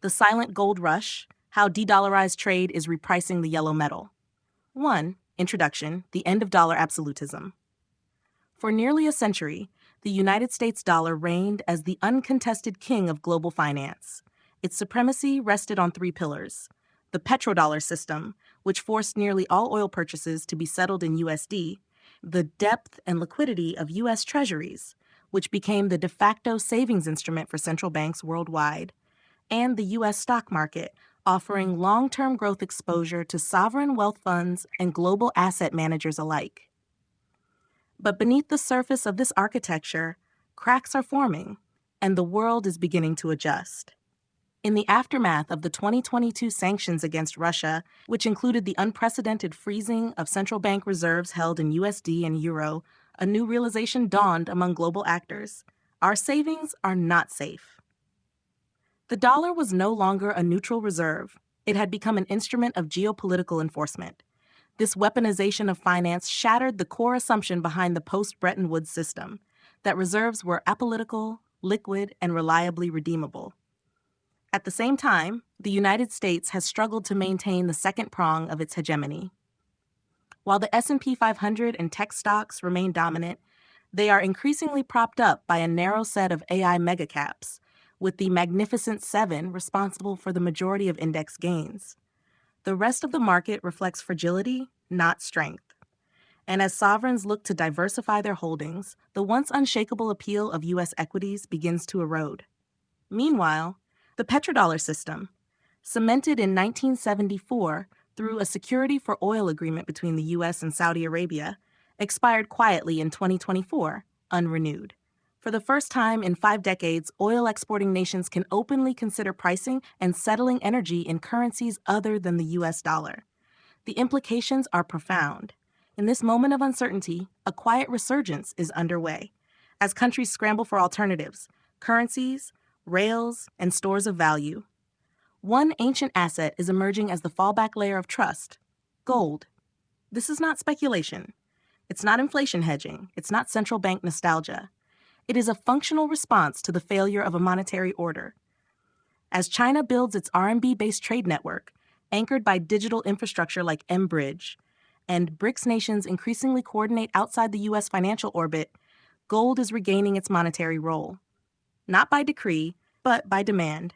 The Silent Gold Rush, How De-Dollarized Trade is Repricing the Yellow Metal. 1. Introduction, The End of Dollar Absolutism. For nearly a century, the United States dollar reigned as the uncontested king of global finance. Its supremacy rested on three pillars: the petrodollar system, which forced nearly all oil purchases to be settled in USD, the depth and liquidity of U.S. treasuries, which became the de facto savings instrument for central banks worldwide, and the U.S. stock market, offering long-term growth exposure to sovereign wealth funds and global asset managers alike. But beneath the surface of this architecture, cracks are forming, and the world is beginning to adjust. In the aftermath of the 2022 sanctions against Russia, which included the unprecedented freezing of central bank reserves held in USD and euro, a new realization dawned among global actors: our savings are not safe. The dollar was no longer a neutral reserve. It had become an instrument of geopolitical enforcement. This weaponization of finance shattered the core assumption behind the post-Bretton Woods system, that reserves were apolitical, liquid, and reliably redeemable. At the same time, the United States has struggled to maintain the second prong of its hegemony. While the S&P 500 and tech stocks remain dominant, they are increasingly propped up by a narrow set of AI megacaps, with the Magnificent Seven responsible for the majority of index gains. The rest of the market reflects fragility, not strength. And as sovereigns look to diversify their holdings, the once unshakable appeal of U.S. equities begins to erode. Meanwhile, the petrodollar system, cemented in 1974 through a security for oil agreement between the U.S. and Saudi Arabia, expired quietly in 2024, unrenewed. For the first time in 5 decades, oil-exporting nations can openly consider pricing and settling energy in currencies other than the U.S. dollar. The implications are profound. In this moment of uncertainty, a quiet resurgence is underway, as countries scramble for alternatives: currencies, rails, and stores of value. One ancient asset is emerging as the fallback layer of trust: gold. This is not speculation. It's not inflation hedging. It's not central bank nostalgia. It is a functional response to the failure of a monetary order. As China builds its RMB-based trade network, anchored by digital infrastructure like mBridge, and BRICS nations increasingly coordinate outside the U.S. financial orbit, gold is regaining its monetary role. Not by decree, but by demand.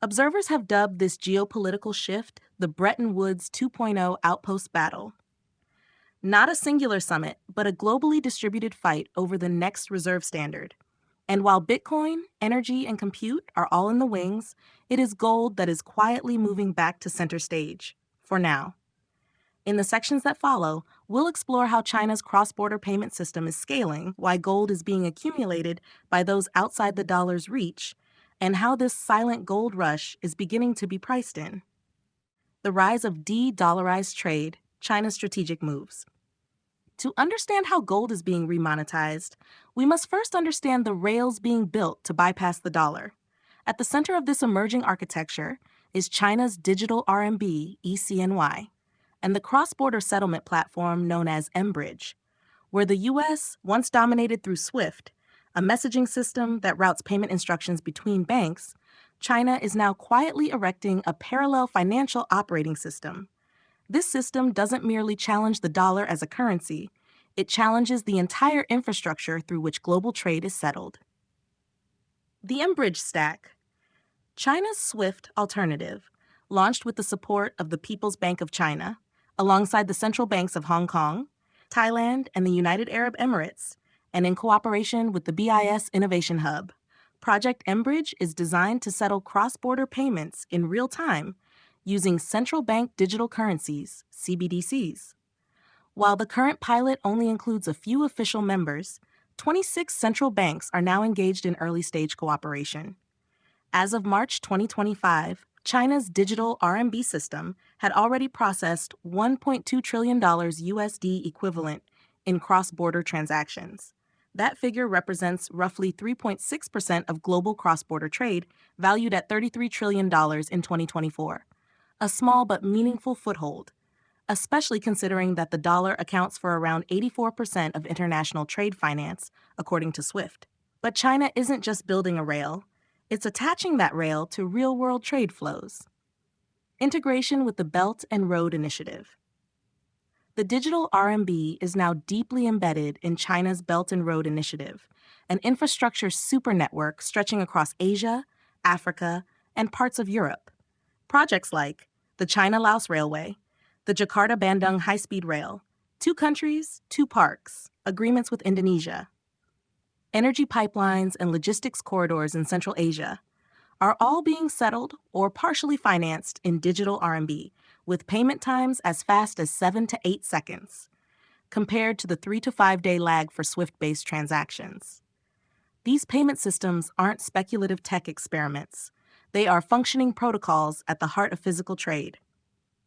Observers have dubbed this geopolitical shift the Bretton Woods 2.0 outpost battle. Not a singular summit, but a globally distributed fight over the next reserve standard. And while Bitcoin, energy, and compute are all in the wings, it is gold that is quietly moving back to center stage, for now. In the sections that follow, we'll explore how China's cross-border payment system is scaling, why gold is being accumulated by those outside the dollar's reach, and how this silent gold rush is beginning to be priced in. The rise of de-dollarized trade, China's strategic moves. To understand how gold is being remonetized, we must first understand the rails being built to bypass the dollar. At the center of this emerging architecture is China's digital RMB, ECNY, and the cross-border settlement platform known as mBridge, where the U.S. once dominated through SWIFT, a messaging system that routes payment instructions between banks. China is now quietly erecting a parallel financial operating system. This system doesn't merely challenge the dollar as a currency, it challenges the entire infrastructure through which global trade is settled. The mBridge stack. China's SWIFT alternative, launched with the support of the People's Bank of China, alongside the central banks of Hong Kong, Thailand, and the United Arab Emirates, and in cooperation with the BIS Innovation Hub. Project mBridge is designed to settle cross-border payments in real time using central bank digital currencies, CBDCs. While the current pilot only includes a few official members, 26 central banks are now engaged in early-stage cooperation. As of March 2025, China's digital RMB system had already processed $1.2 trillion USD equivalent in cross-border transactions. That figure represents roughly 3.6% of global cross-border trade, valued at $33 trillion in 2024. A small but meaningful foothold, especially considering that the dollar accounts for around 84% of international trade finance, according to SWIFT. But China isn't just building a rail. It's attaching that rail to real-world trade flows. Integration with the Belt and Road Initiative. The digital RMB is now deeply embedded in China's Belt and Road Initiative, an infrastructure super network stretching across Asia, Africa, and parts of Europe. Projects like the China-Laos Railway, the Jakarta-Bandung High-Speed Rail, 2 countries, 2 parks, agreements with Indonesia, energy pipelines and logistics corridors in Central Asia are all being settled or partially financed in digital RMB, with payment times as fast as 7 to 8 seconds, compared to the 3 to 5 day lag for SWIFT-based transactions. These payment systems aren't speculative tech experiments. They are functioning protocols at the heart of physical trade.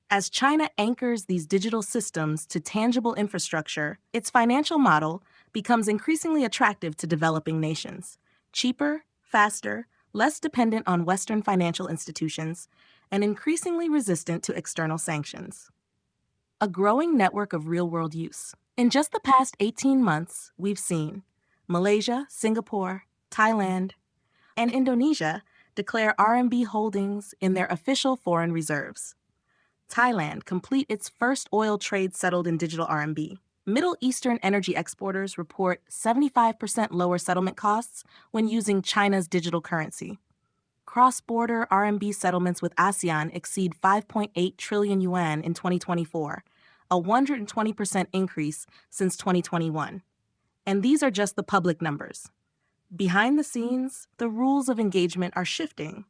As China anchors these digital systems to tangible infrastructure, its financial model becomes increasingly attractive to developing nations. Cheaper, faster, less dependent on Western financial institutions, and increasingly resistant to external sanctions. A growing network of real-world use. In just the past 18 months, we've seen Malaysia, Singapore, Thailand, and Indonesia declare RMB holdings in their official foreign reserves. Thailand complete its first oil trade settled in digital RMB. Middle Eastern energy exporters report 75% lower settlement costs when using China's digital currency. Cross-border RMB settlements with ASEAN exceed 5.8 trillion yuan in 2024, a 120% increase since 2021. And these are just the public numbers. Behind the scenes, the rules of engagement are shifting.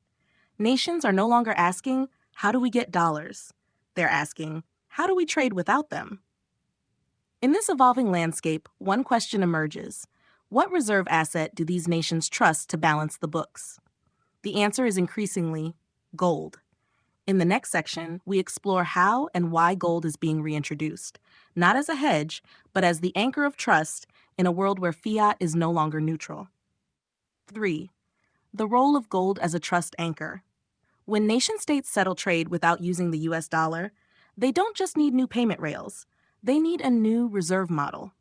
Nations are no longer asking, how do we get dollars? They're asking, how do we trade without them? In this evolving landscape, one question emerges. What reserve asset do these nations trust to balance the books? The answer is increasingly gold. In the next section, we explore how and why gold is being reintroduced, not as a hedge, but as the anchor of trust in a world where fiat is no longer neutral. 3. The role of gold as a trust anchor. When nation-states settle trade without using the US dollar, they don't just need new payment rails, they need a new reserve model.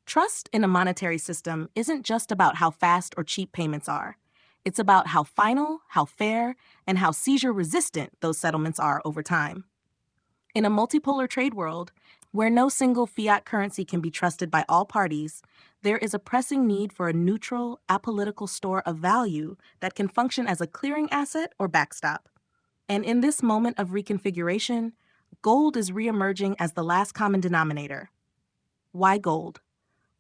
Trust in a monetary system isn't just about how fast or cheap payments are. It's about how final, how fair, and how seizure-resistant those settlements are over time. In a multipolar trade world, where no single fiat currency can be trusted by all parties, there is a pressing need for a neutral, apolitical store of value that can function as a clearing asset or backstop. And in this moment of reconfiguration, gold is reemerging as the last common denominator. Why gold?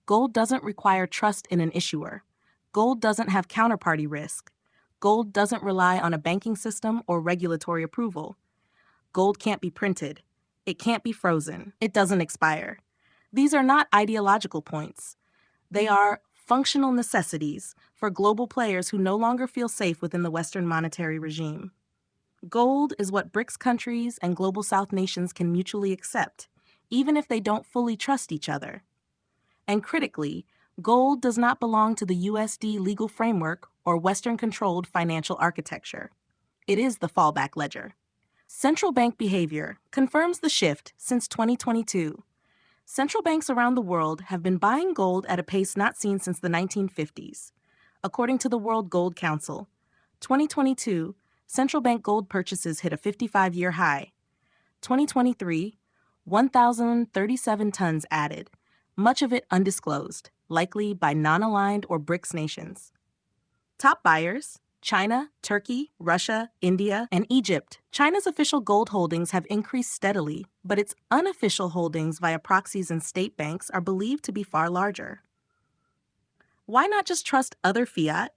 Gold doesn't require trust in an issuer. Gold doesn't have counterparty risk. Gold doesn't rely on a banking system or regulatory approval. Gold can't be printed. It can't be frozen. It doesn't expire. These are not ideological points. They are functional necessities for global players who no longer feel safe within the Western monetary regime. Gold is what BRICS countries and Global South nations can mutually accept, even if they don't fully trust each other. And critically, gold does not belong to the USD legal framework or Western-controlled financial architecture. It is the fallback ledger. Central bank behavior confirms the shift since 2022. Central banks around the world have been buying gold at a pace not seen since the 1950s. According to the World Gold Council, 2022, central bank gold purchases hit a 55-year high. 2023, 1,037 tons added, much of it undisclosed, likely by non-aligned or BRICS nations. Top buyers: China, Turkey, Russia, India, and Egypt. China's official gold holdings have increased steadily, but its unofficial holdings via proxies and state banks are believed to be far larger. Why not just trust other fiat?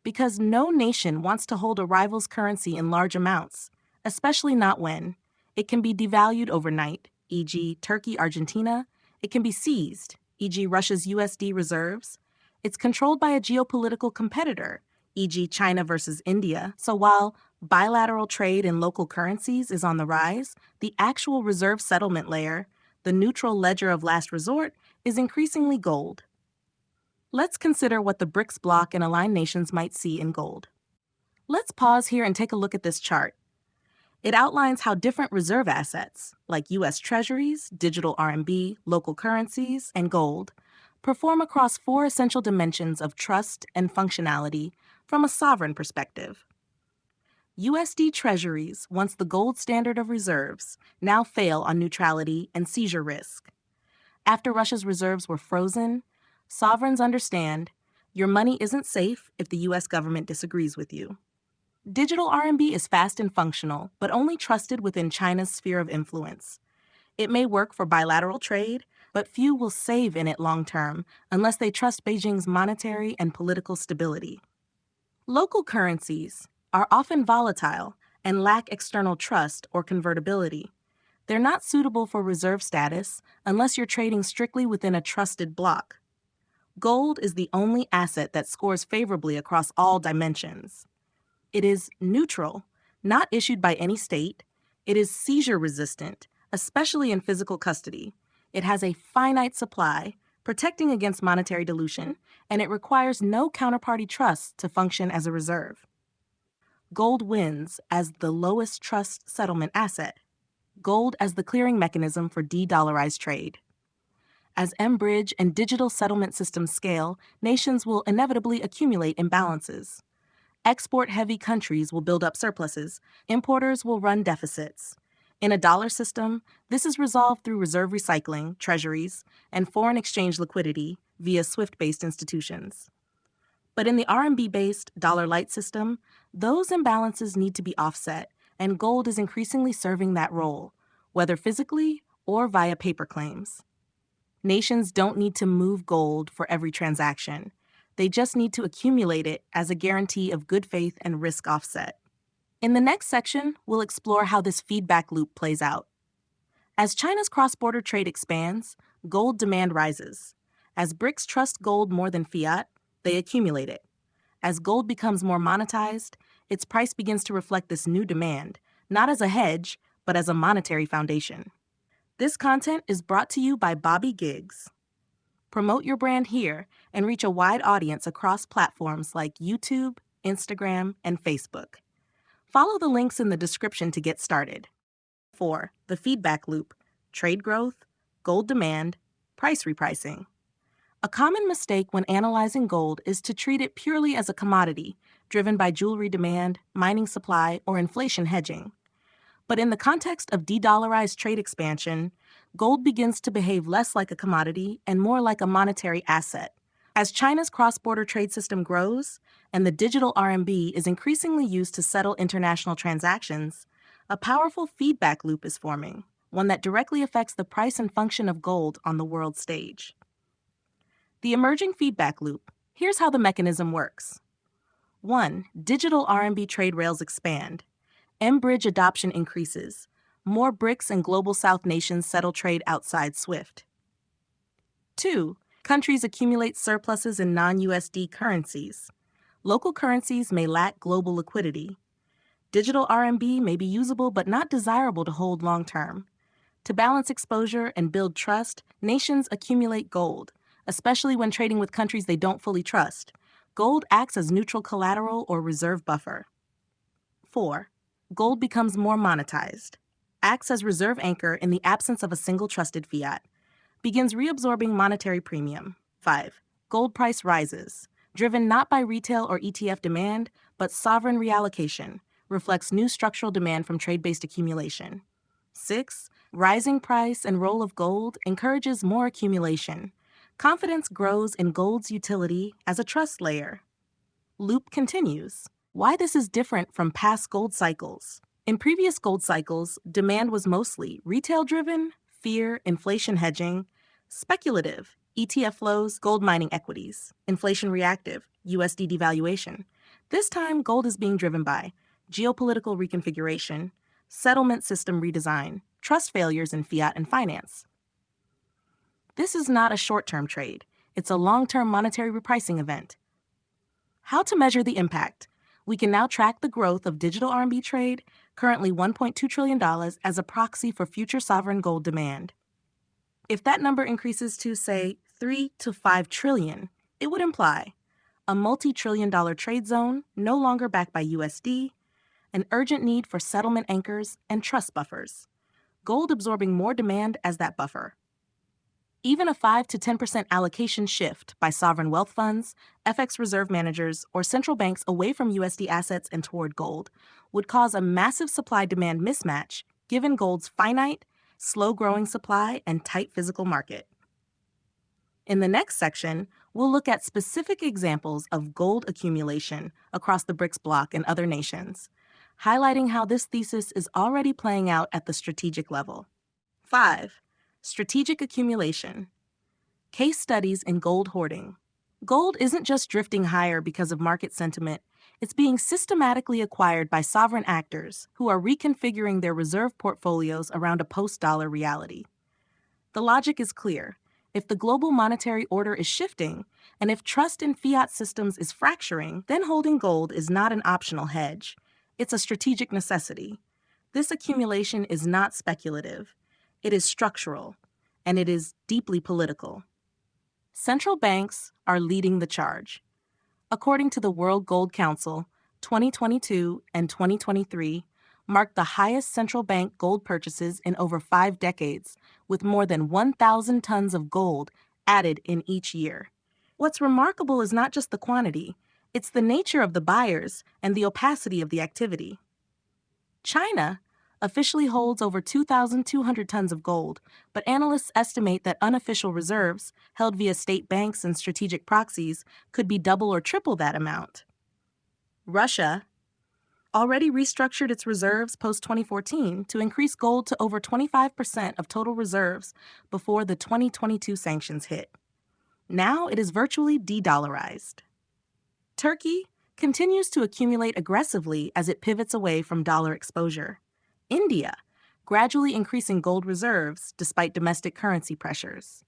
Because no nation wants to hold a rival's currency in large amounts, especially not when it can be devalued overnight, e.g. Turkey, Argentina. It can be seized, e.g. Russia's USD reserves. It's controlled by a geopolitical competitor, e.g. China versus India. So while bilateral trade in local currencies is on the rise, the actual reserve settlement layer, the neutral ledger of last resort, is increasingly gold. Let's consider what the BRICS bloc and aligned nations might see in gold. Let's pause here and take a look at this chart. It outlines how different reserve assets, like U.S. Treasuries, digital RMB, local currencies, and gold, perform across 4 essential dimensions of trust and functionality from a sovereign perspective. USD treasuries, once the gold standard of reserves, now fail on neutrality and seizure risk. After Russia's reserves were frozen, sovereigns understand your money isn't safe if the US government disagrees with you. Digital RMB is fast and functional, but only trusted within China's sphere of influence. It may work for bilateral trade, but few will save in it long term unless they trust Beijing's monetary and political stability. Local currencies are often volatile and lack external trust or convertibility. They're not suitable for reserve status unless you're trading strictly within a trusted bloc. Gold is the only asset that scores favorably across all dimensions. It is neutral, not issued by any state. It is seizure resistant, especially in physical custody. It has a finite supply, protecting against monetary dilution, and it requires no counterparty trust to function as a reserve. Gold wins as the lowest trust settlement asset. Gold as the clearing mechanism for de-dollarized trade. As mBridge and digital settlement systems scale, nations will inevitably accumulate imbalances. Export-heavy countries will build up surpluses. Importers will run deficits. In a dollar system, this is resolved through reserve recycling, treasuries, and foreign exchange liquidity via SWIFT-based institutions. But in the RMB-based dollar-light system, those imbalances need to be offset, and gold is increasingly serving that role, whether physically or via paper claims. Nations don't need to move gold for every transaction. They just need to accumulate it as a guarantee of good faith and risk offset. In the next section, we'll explore how this feedback loop plays out. As China's cross-border trade expands, gold demand rises. As BRICS trust gold more than fiat, they accumulate it. As gold becomes more monetized, its price begins to reflect this new demand, not as a hedge, but as a monetary foundation. This content is brought to you by Bobby Giggs. Promote your brand here and reach a wide audience across platforms like YouTube, Instagram, and Facebook. Follow the links in the description to get started. 4. The feedback loop: trade growth, gold demand, price repricing. A common mistake when analyzing gold is to treat it purely as a commodity, driven by jewelry demand, mining supply, or inflation hedging. But in the context of de-dollarized trade expansion, gold begins to behave less like a commodity and more like a monetary asset. As China's cross-border trade system grows and the digital RMB is increasingly used to settle international transactions, a powerful feedback loop is forming, one that directly affects the price and function of gold on the world stage. The emerging feedback loop. Here's how the mechanism works. 1. Digital RMB trade rails expand. mBridge adoption increases. More BRICS and Global South nations settle trade outside SWIFT. 2. Countries accumulate surpluses in non-USD currencies. Local currencies may lack global liquidity. Digital RMB may be usable but not desirable to hold long-term. To balance exposure and build trust, nations accumulate gold, especially when trading with countries they don't fully trust. Gold acts as neutral collateral or reserve buffer. 4. Gold becomes more monetized. Acts as reserve anchor in the absence of a single trusted fiat. Begins reabsorbing monetary premium. 5. Gold price rises. Driven not by retail or ETF demand, but sovereign reallocation. Reflects new structural demand from trade-based accumulation. 6. Rising price and role of gold encourages more accumulation. Confidence grows in gold's utility as a trust layer. Loop continues. Why this is different from past gold cycles. In previous gold cycles, demand was mostly retail-driven, fear, inflation hedging, speculative, ETF flows, gold mining equities, inflation reactive, USD devaluation. This time, gold is being driven by geopolitical reconfiguration, settlement system redesign, trust failures in fiat and finance. This is not a short-term trade. It's a long-term monetary repricing event. How to measure the impact? We can now track the growth of digital RMB trade, currently $1.2 trillion, as a proxy for future sovereign gold demand. If that number increases to, say, 3 to 5 trillion, it would imply a multi-trillion-dollar trade zone no longer backed by USD, an urgent need for settlement anchors and trust buffers, gold absorbing more demand as that buffer. Even a 5 to 10% allocation shift by sovereign wealth funds, FX reserve managers, or central banks away from USD assets and toward gold would cause a massive supply-demand mismatch given gold's finite, slow-growing supply and tight physical market. In the next section, we'll look at specific examples of gold accumulation across the BRICS bloc and other nations, highlighting how this thesis is already playing out at the strategic level. 5. Strategic accumulation. Case studies in gold hoarding. Gold isn't just drifting higher because of market sentiment, it's being systematically acquired by sovereign actors who are reconfiguring their reserve portfolios around a post-dollar reality. The logic is clear. If the global monetary order is shifting, and if trust in fiat systems is fracturing, then holding gold is not an optional hedge. It's a strategic necessity. This accumulation is not speculative. It is structural, and it is deeply political. Central banks are leading the charge. According to the World Gold Council, 2022 and 2023 marked the highest central bank gold purchases in over 5 decades, with more than 1,000 tons of gold added in each year. What's remarkable is not just the quantity, it's the nature of the buyers and the opacity of the activity. China officially holds over 2,200 tons of gold, but analysts estimate that unofficial reserves, held via state banks and strategic proxies, could be double or triple that amount. Russia already restructured its reserves post-2014 to increase gold to over 25% of total reserves before the 2022 sanctions hit. Now it is virtually de-dollarized. Turkey continues to accumulate aggressively as it pivots away from dollar exposure. India, gradually increasing gold reserves despite domestic currency pressures.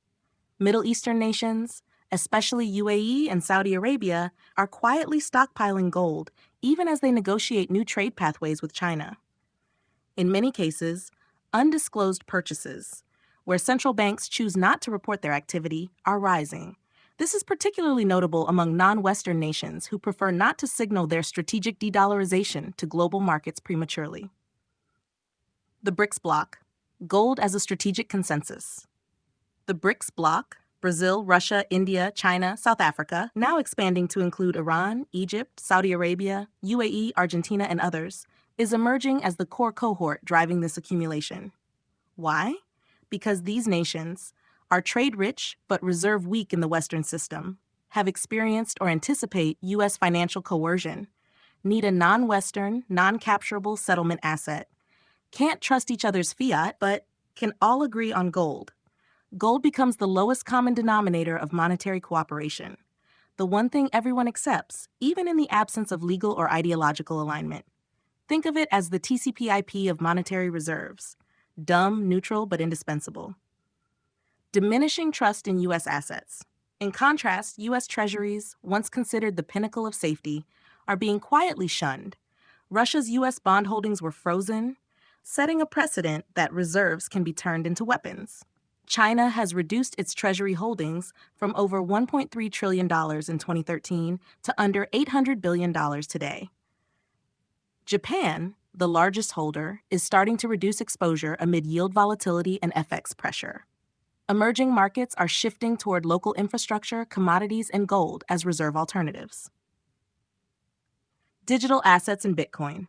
Middle Eastern nations, especially UAE and Saudi Arabia, are quietly stockpiling gold even as they negotiate new trade pathways with China. In many cases, undisclosed purchases, where central banks choose not to report their activity, are rising. This is particularly notable among non-Western nations who prefer not to signal their strategic de-dollarization to global markets prematurely. The BRICS bloc, gold as a strategic consensus. The BRICS bloc, Brazil, Russia, India, China, South Africa, now expanding to include Iran, Egypt, Saudi Arabia, UAE, Argentina, and others, is emerging as the core cohort driving this accumulation. Why? Because these nations are trade-rich but reserve-weak in the Western system, have experienced or anticipate U.S. financial coercion, need a non-Western, non-capturable settlement asset, can't trust each other's fiat, but can all agree on gold. Gold becomes the lowest common denominator of monetary cooperation, the one thing everyone accepts, even in the absence of legal or ideological alignment. Think of it as the TCP/IP of monetary reserves, dumb, neutral, but indispensable. Diminishing trust in U.S. assets. In contrast, U.S. treasuries, once considered the pinnacle of safety, are being quietly shunned. Russia's U.S. bond holdings were frozen, setting a precedent that reserves can be turned into weapons. China has reduced its treasury holdings from over $1.3 trillion in 2013 to under $800 billion today. Japan, the largest holder, is starting to reduce exposure amid yield volatility and FX pressure. Emerging markets are shifting toward local infrastructure, commodities, and gold as reserve alternatives. Digital assets and Bitcoin.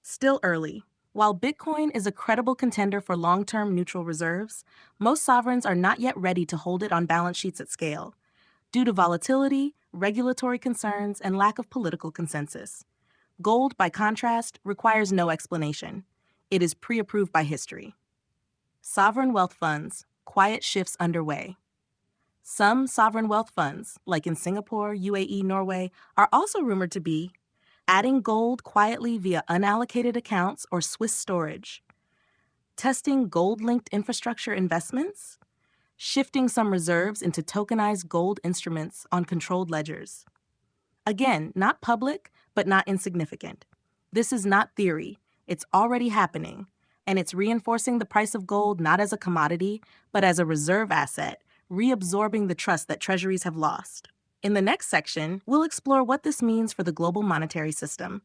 Still early. While Bitcoin is a credible contender for long-term neutral reserves, most sovereigns are not yet ready to hold it on balance sheets at scale, due to volatility, regulatory concerns, and lack of political consensus. Gold, by contrast, requires no explanation. It is pre-approved by history. Sovereign wealth funds, quiet shifts underway. Some sovereign wealth funds, like in Singapore, UAE, Norway, are also rumored to be adding gold quietly via unallocated accounts or Swiss storage, testing gold-linked infrastructure investments, shifting some reserves into tokenized gold instruments on controlled ledgers. Again, not public, but not insignificant. This is not theory. It's already happening, and it's reinforcing the price of gold not as a commodity, but as a reserve asset, reabsorbing the trust that treasuries have lost. In the next section, we'll explore what this means for the global monetary system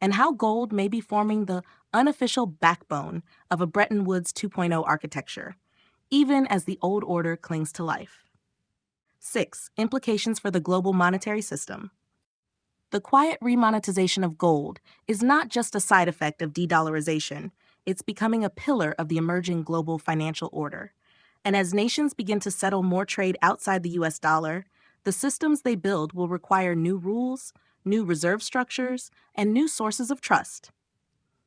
and how gold may be forming the unofficial backbone of a Bretton Woods 2.0 architecture, even as the old order clings to life. 6. Implications for the global monetary system. The quiet remonetization of gold is not just a side effect of de-dollarization, it's becoming a pillar of the emerging global financial order. And as nations begin to settle more trade outside the US dollar, the systems they build will require new rules, new reserve structures, and new sources of trust.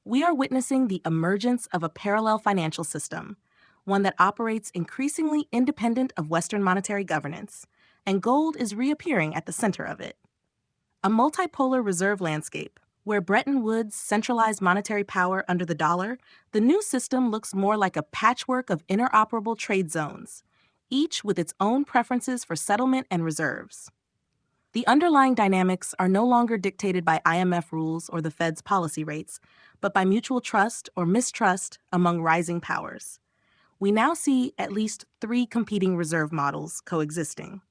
We are witnessing the emergence of a parallel financial system, one that operates increasingly independent of Western monetary governance, and gold is reappearing at the center of it. A multipolar reserve landscape, where Bretton Woods centralized monetary power under the dollar, the new system looks more like a patchwork of interoperable trade zones, each with its own preferences for settlement and reserves. The underlying dynamics are no longer dictated by IMF rules or the Fed's policy rates, but by mutual trust or mistrust among rising powers. We now see at least 3 competing reserve models coexisting,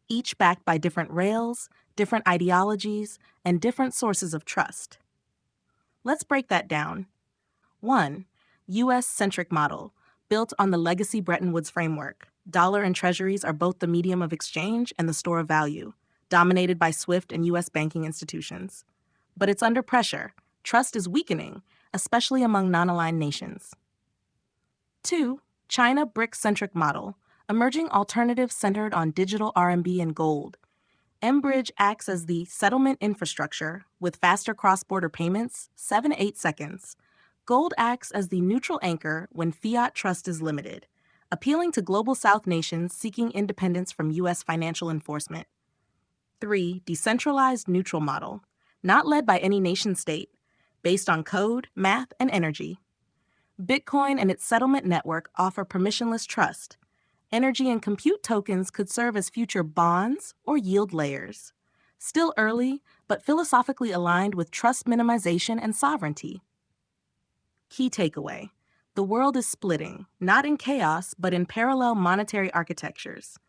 each backed by different rails, different ideologies, and different sources of trust. Let's break that down. 1. U.S.-centric model, built on the legacy Bretton Woods framework. Dollar and treasuries are both the medium of exchange and the store of value, dominated by SWIFT and U.S. banking institutions. But it's under pressure. Trust is weakening, especially among non-aligned nations. 2. China BRICS-centric model, emerging alternatives centered on digital RMB and gold. mBridge acts as the settlement infrastructure with faster cross-border payments, 7 to 8 seconds. Gold acts as the neutral anchor when fiat trust is limited, appealing to global South nations seeking independence from U.S. financial enforcement. 3. Decentralized neutral model, not led by any nation-state, based on code, math, and energy. Bitcoin and its settlement network offer permissionless trust. Energy and compute tokens could serve as future bonds or yield layers. Still early, but philosophically aligned with trust minimization and sovereignty. Key takeaway: the world is splitting, not in chaos, but in parallel monetary architectures.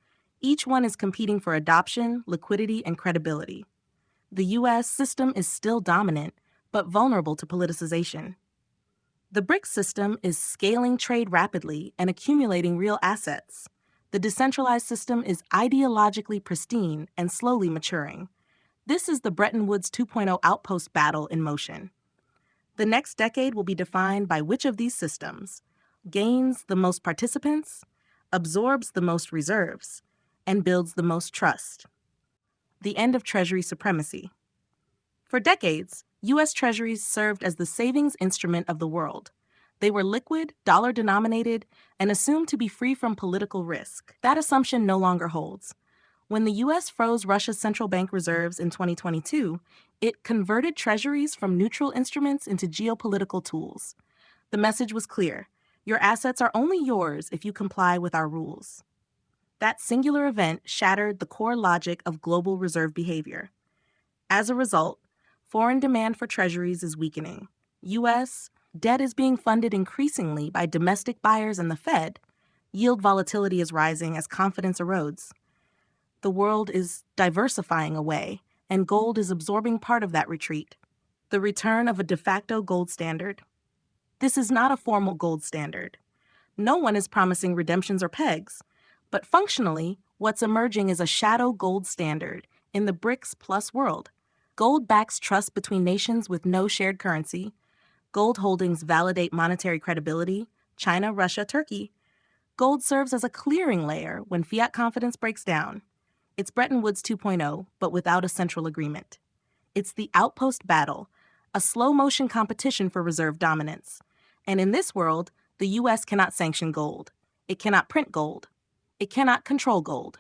Each one is competing for adoption, liquidity, and credibility. The U.S. system is still dominant, but vulnerable to politicization. The BRICS system is scaling trade rapidly and accumulating real assets. The decentralized system is ideologically pristine and slowly maturing. This is the Bretton Woods 2.0 outpost battle in motion. The next decade will be defined by which of these systems gains the most participants, absorbs the most reserves, and builds the most trust. The end of Treasury supremacy. For decades, U.S. Treasuries served as the savings instrument of the world. They were liquid, dollar-denominated, and assumed to be free from political risk. That assumption no longer holds. When the U.S. froze Russia's central bank reserves in 2022, it converted treasuries from neutral instruments into geopolitical tools. The message was clear: your assets are only yours if you comply with our rules. That singular event shattered the core logic of global reserve behavior. As a result, foreign demand for treasuries is weakening. U.S. debt is being funded increasingly by domestic buyers and the Fed. Yield volatility is rising as confidence erodes. The world is diversifying away, and gold is absorbing part of that retreat. The return of a de facto gold standard. This is not a formal gold standard. No one is promising redemptions or pegs, but functionally, what's emerging is a shadow gold standard in the BRICS plus world. Gold backs trust between nations with no shared currency. Gold holdings validate monetary credibility: China, Russia, Turkey. Gold serves as a clearing layer when fiat confidence breaks down. It's Bretton Woods 2.0, but without a central agreement. It's the outpost battle, a slow-motion competition for reserve dominance. And in this world, the U.S. cannot sanction gold. It cannot print gold. It cannot control gold.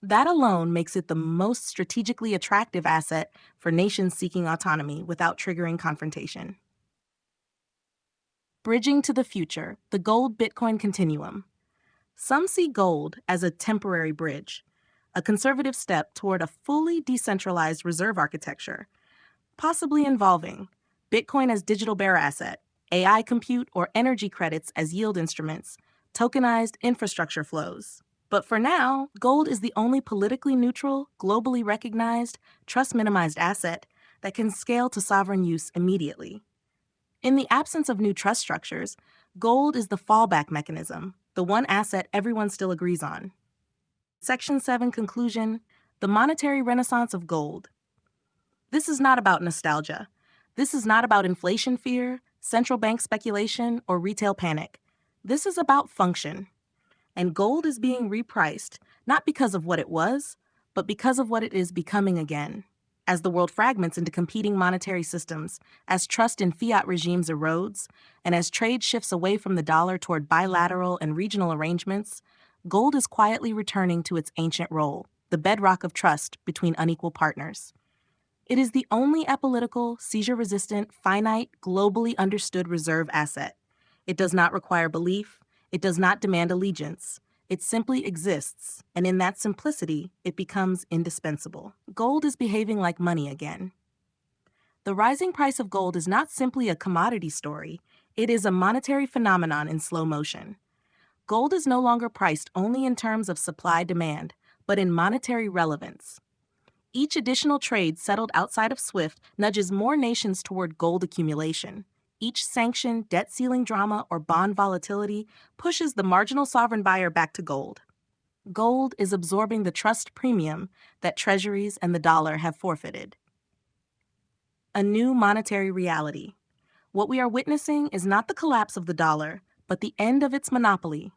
That alone makes it the most strategically attractive asset for nations seeking autonomy without triggering confrontation. Bridging to the future, the gold-Bitcoin continuum. Some see gold as a temporary bridge, a conservative step toward a fully decentralized reserve architecture, possibly involving Bitcoin as digital bearer asset, AI compute, or energy credits as yield instruments, tokenized infrastructure flows. But for now, gold is the only politically neutral, globally recognized, trust-minimized asset that can scale to sovereign use immediately. In the absence of new trust structures, gold is the fallback mechanism, the one asset everyone still agrees on. Section 7 conclusion: the monetary renaissance of gold. This is not about nostalgia. This is not about inflation fear, central bank speculation, or retail panic. This is about function. And gold is being repriced, not because of what it was, but because of what it is becoming again. As the world fragments into competing monetary systems, as trust in fiat regimes erodes, and as trade shifts away from the dollar toward bilateral and regional arrangements, gold is quietly returning to its ancient role, the bedrock of trust between unequal partners. It is the only apolitical, seizure-resistant, finite, globally understood reserve asset. It does not require belief. It does not demand allegiance. It simply exists, and in that simplicity, it becomes indispensable. Gold is behaving like money again. The rising price of gold is not simply a commodity story. It is a monetary phenomenon in slow motion. Gold is no longer priced only in terms of supply-demand, but in monetary relevance. Each additional trade settled outside of SWIFT nudges more nations toward gold accumulation. Each sanction, debt ceiling drama, or bond volatility pushes the marginal sovereign buyer back to gold. Gold is absorbing the trust premium that treasuries and the dollar have forfeited. A new monetary reality. What we are witnessing is not the collapse of the dollar, but the end of its monopoly.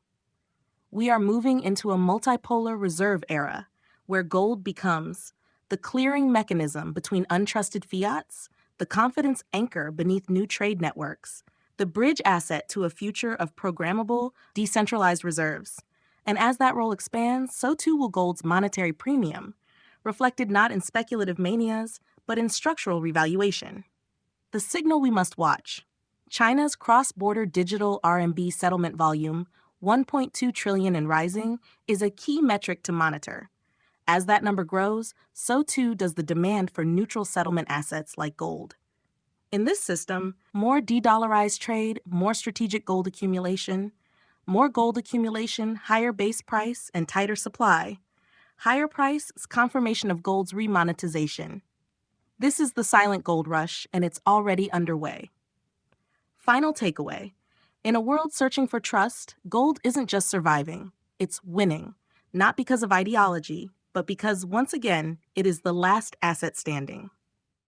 We are moving into a multipolar reserve era, where gold becomes the clearing mechanism between untrusted fiats, the confidence anchor beneath new trade networks, the bridge asset to a future of programmable, decentralized reserves. And as that role expands, so too will gold's monetary premium, reflected not in speculative manias, but in structural revaluation. The signal we must watch: China's cross-border digital RMB settlement volume, 1.2 trillion and rising, is a key metric to monitor. As that number grows, so too does the demand for neutral settlement assets like gold. In this system, more de-dollarized trade, more strategic gold accumulation, higher base price, and tighter supply. Higher price is confirmation of gold's remonetization. This is the silent gold rush, and it's already underway. Final takeaway: in a world searching for trust, gold isn't just surviving, it's winning, not because of ideology, but because, once again, it is the last asset standing.